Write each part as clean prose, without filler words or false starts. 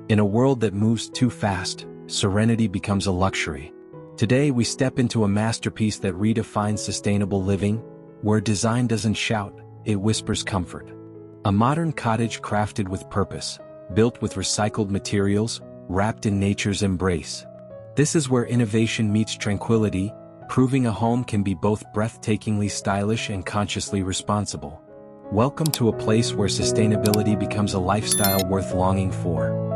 In a world that moves too fast, serenity becomes a luxury. Today we step into a masterpiece that redefines sustainable living, where design doesn't shout, it whispers comfort. A modern cottage crafted with purpose, built with recycled materials, wrapped in nature's embrace. This is where innovation meets tranquility, proving a home can be both breathtakingly stylish and consciously responsible. Welcome to a place where sustainability becomes a lifestyle worth longing for.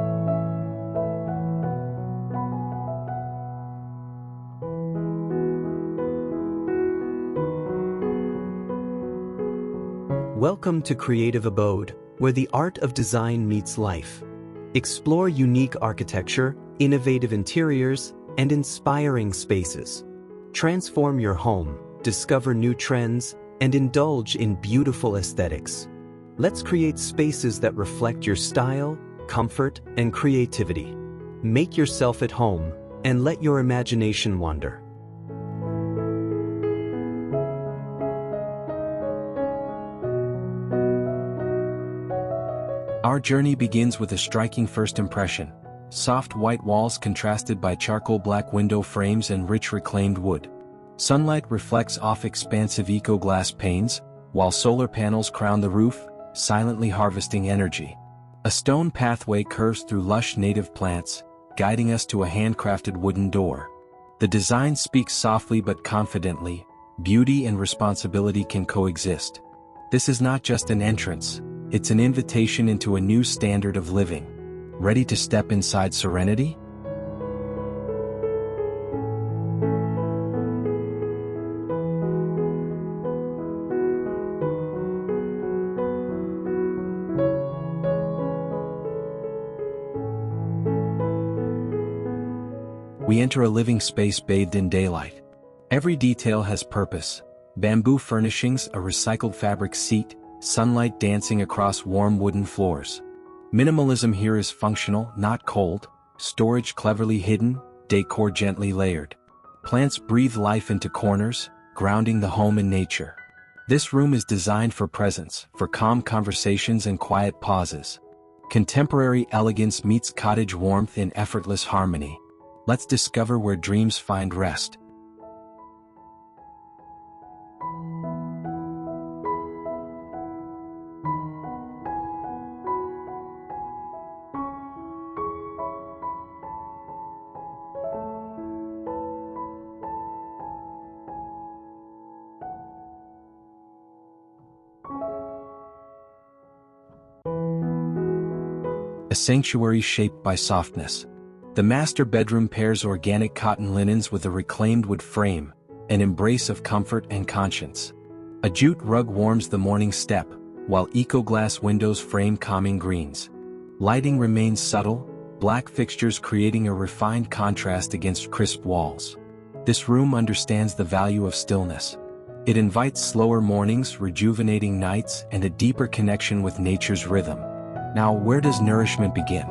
Welcome to Creative Abode, where the art of design meets life. Explore unique architecture, innovative interiors, and inspiring spaces. Transform your home, discover new trends, and indulge in beautiful aesthetics. Let's create spaces that reflect your style, comfort, and creativity. Make yourself at home, and let your imagination wander. Our journey begins with a striking first impression: soft white walls contrasted by charcoal black window frames and rich reclaimed wood. Sunlight reflects off expansive eco-glass panes, while solar panels crown the roof, silently harvesting energy. A stone pathway curves through lush native plants, guiding us to a handcrafted wooden door. The design speaks softly but confidently: beauty and responsibility can coexist. This is not just an entrance, it's an invitation into a new standard of living. Ready to step inside serenity? We enter a living space bathed in daylight. Every detail has purpose: bamboo furnishings, a recycled fabric seat, sunlight dancing across warm wooden floors. Minimalism here is functional, not cold, storage cleverly hidden, decor gently layered. Plants breathe life into corners, grounding the home in nature. This room is designed for presence, for calm conversations and quiet pauses. Contemporary elegance meets cottage warmth in effortless harmony. Let's discover where dreams find rest. A sanctuary shaped by softness. The master bedroom pairs organic cotton linens with a reclaimed wood frame, an embrace of comfort and conscience. A jute rug warms the morning step, while eco-glass windows frame calming greens. Lighting remains subtle, black fixtures creating a refined contrast against crisp walls. This room understands the value of stillness. It invites slower mornings, rejuvenating nights, and a deeper connection with nature's rhythm. Now, where does nourishment begin?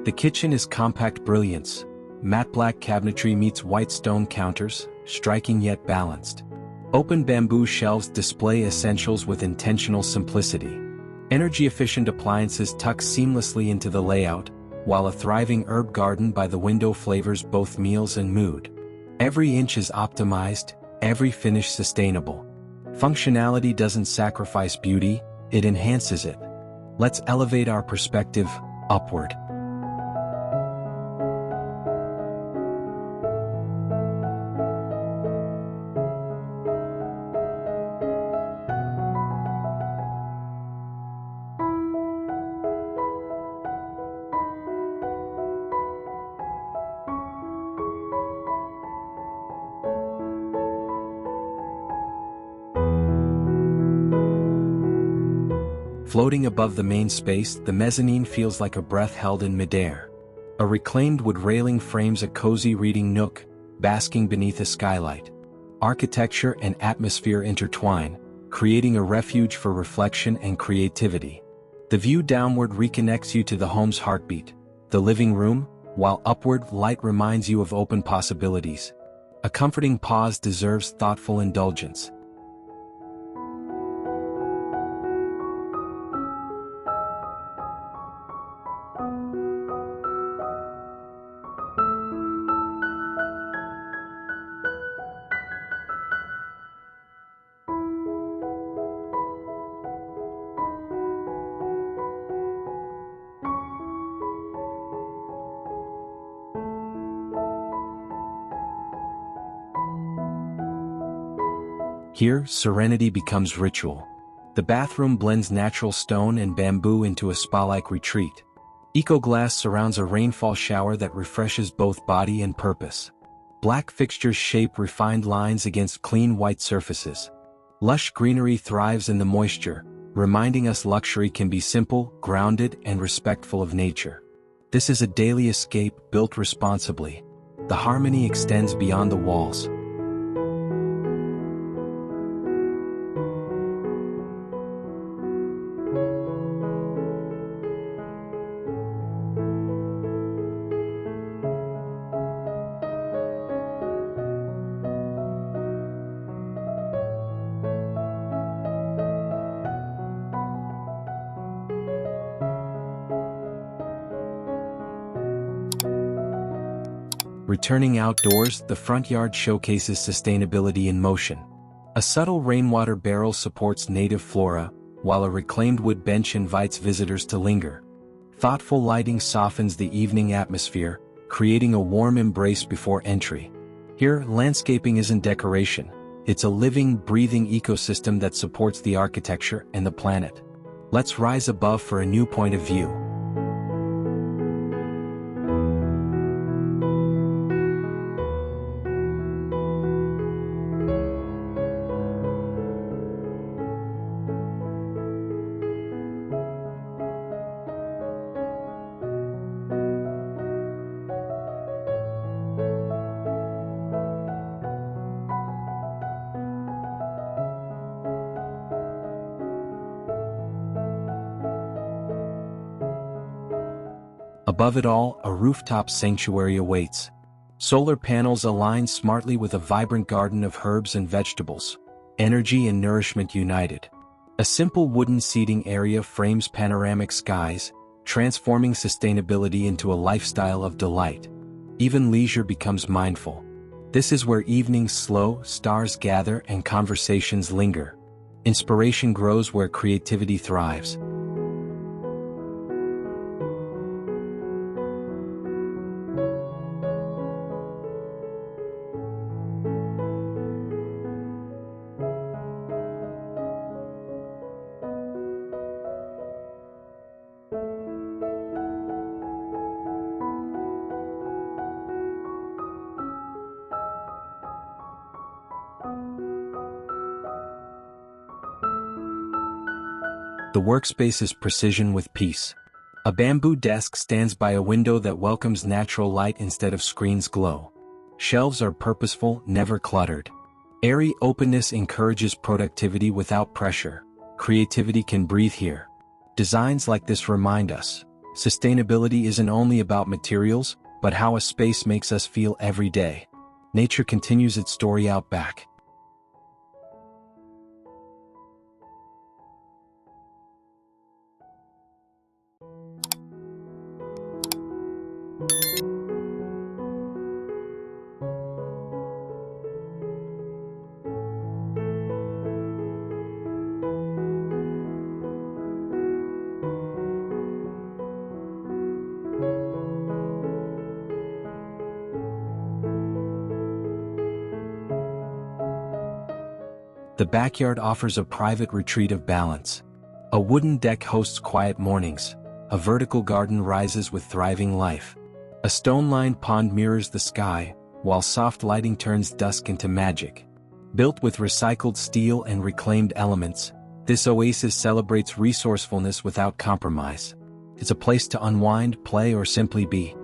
The kitchen is compact brilliance. Matte black cabinetry meets white stone counters, striking yet balanced. Open bamboo shelves display essentials with intentional simplicity. Energy-efficient appliances tuck seamlessly into the layout, while a thriving herb garden by the window flavors both meals and mood. Every inch is optimized, every finish sustainable. Functionality doesn't sacrifice beauty, it enhances it. Let's elevate our perspective upward. Floating above the main space, the mezzanine feels like a breath held in midair. A reclaimed wood railing frames a cozy reading nook, basking beneath a skylight. Architecture and atmosphere intertwine, creating a refuge for reflection and creativity. The view downward reconnects you to the home's heartbeat, the living room, while upward light reminds you of open possibilities. A comforting pause deserves thoughtful indulgence. Here, serenity becomes ritual. The bathroom blends natural stone and bamboo into a spa-like retreat. Eco-glass surrounds a rainfall shower that refreshes both body and purpose. Black fixtures shape refined lines against clean white surfaces. Lush greenery thrives in the moisture, reminding us luxury can be simple, grounded, and respectful of nature. This is a daily escape built responsibly. The harmony extends beyond the walls. Returning outdoors, the front yard showcases sustainability in motion. A subtle rainwater barrel supports native flora, while a reclaimed wood bench invites visitors to linger. Thoughtful lighting softens the evening atmosphere, creating a warm embrace before entry. Here, landscaping isn't decoration, it's a living, breathing ecosystem that supports the architecture and the planet. Let's rise above for a new point of view. Above it all, a rooftop sanctuary awaits. Solar panels align smartly with a vibrant garden of herbs and vegetables. Energy and nourishment united. A simple wooden seating area frames panoramic skies, transforming sustainability into a lifestyle of delight. Even leisure becomes mindful. This is where evenings slow, stars gather, and conversations linger. Inspiration grows where creativity thrives. The workspace is precision with peace. A bamboo desk stands by a window that welcomes natural light instead of screens' glow. Shelves are purposeful, never cluttered. Airy openness encourages productivity without pressure. Creativity can breathe here. Designs like this remind us, sustainability isn't only about materials, but how a space makes us feel every day. Nature continues its story out back. The backyard offers a private retreat of balance. A wooden deck hosts quiet mornings. A vertical garden rises with thriving life. A stone-lined pond mirrors the sky, while soft lighting turns dusk into magic. Built with recycled steel and reclaimed elements, this oasis celebrates resourcefulness without compromise. It's a place to unwind, play, or simply be.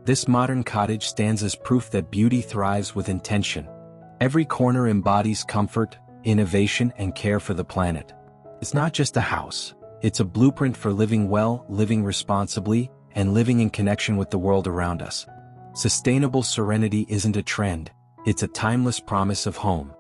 This modern cottage stands as proof that beauty thrives with intention. Every corner embodies comfort, innovation, and care for the planet. It's not just a house, it's a blueprint for living well, living responsibly, and living in connection with the world around us. Sustainable serenity isn't a trend, it's a timeless promise of home.